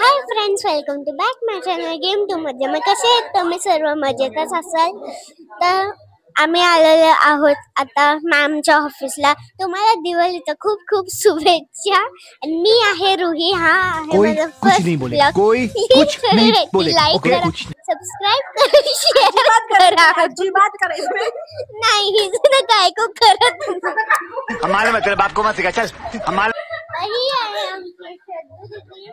High friends, welcome to back my channel game to मध्ये. मग कसे आहेत तुम्ही सर्व? मजेतच असाल तर आम्ही आलेलो आहोत आता मॅमच्या ऑफिसला. तुम्हाला दिवाळीच्या खूप खूप शुभेच्छा. आणि मी आहे रुही. हा आहे माझा फर्स्ट ब्लॉग. कोई कुछ नहीं बोले. लाईक ओके, करा, सबस्क्राइब करा, शेअर करा. अजिबात करायचं नाही हिचं काय को करत हमारे मतलब बाप को मत सिखा. चल हमारे ही आहे आमची सद्गुरुजी.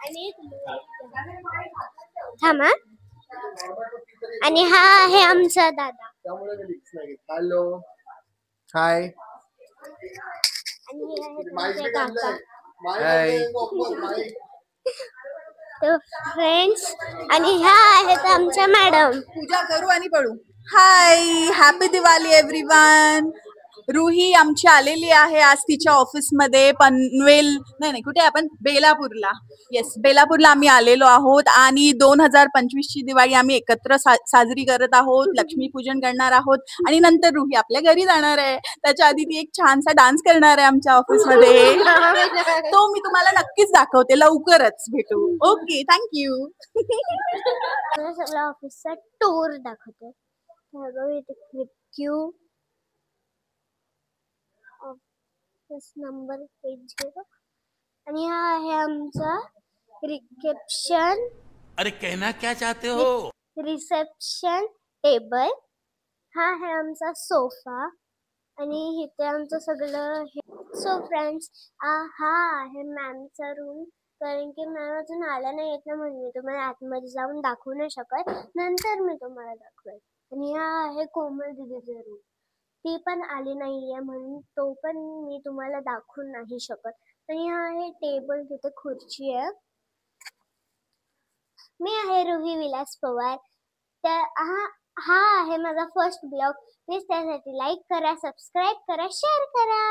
आणि थांबा. आणि हा आहे आमचा दादा. हॅलो हाय आणि हे आहेत आमचे काका. हाय तर फ्रेंड्स, आणि ह्या आहेत आमच्या मॅडम. पूजा करू आणि पळू. हाय, हॅपी दिवाळी एव्हरीवन. रुही आमची आलेली आहे आज तिच्या ऑफिसमध्ये. पनवेल नाही कुठे आपण बेलापूरला. येस, बेलापूरला आम्ही आलेलो आहोत आणि 2025 ची दिवाळी आम्ही एकत्र साजरी करत आहोत. लक्ष्मीपूजन करणार आहोत आणि नंतर रुही आपल्या घरी जाणार आहे. त्याच्या आधी ती एक छानसा डान्स करणार आहे आमच्या ऑफिसमध्ये. तो मी तुम्हाला नक्कीच दाखवते, लवकरच भेटू. Okay, thank you. सगळ्या ऑफिसचा टूर दाखवते. Office number 80. आणि हा आहे आमचा रिसेप्शन. अरे कहना क्या चाहते हो? Reception table. हा आहे आमचा सोफा. आणि इथे आमचं सगळं. सो फ्रेंड्स, हा आहे मॅमचा रूम. कारण की मॅम अजून आल्या नाही येत ना, म्हणून मी तुम्हाला आतमध्ये जाऊन दाखवू नाही शकत. नंतर मी तुम्हाला दाखवेल. आणि हा आहे कोमल दीदीचा रूम. ती पण आली नाहीये म्हणून तो पण मी तुम्हाला दाखवू नाही शकत. आणि हा आहे टेबल, तिथे खुर्ची आहे. मी आहे रुही विलास पवार. तर हा आहे माझा फर्स्ट ब्लॉग. प्लीज त्यासाठी लाईक करा, सबस्क्राईब करा, शेअर करा.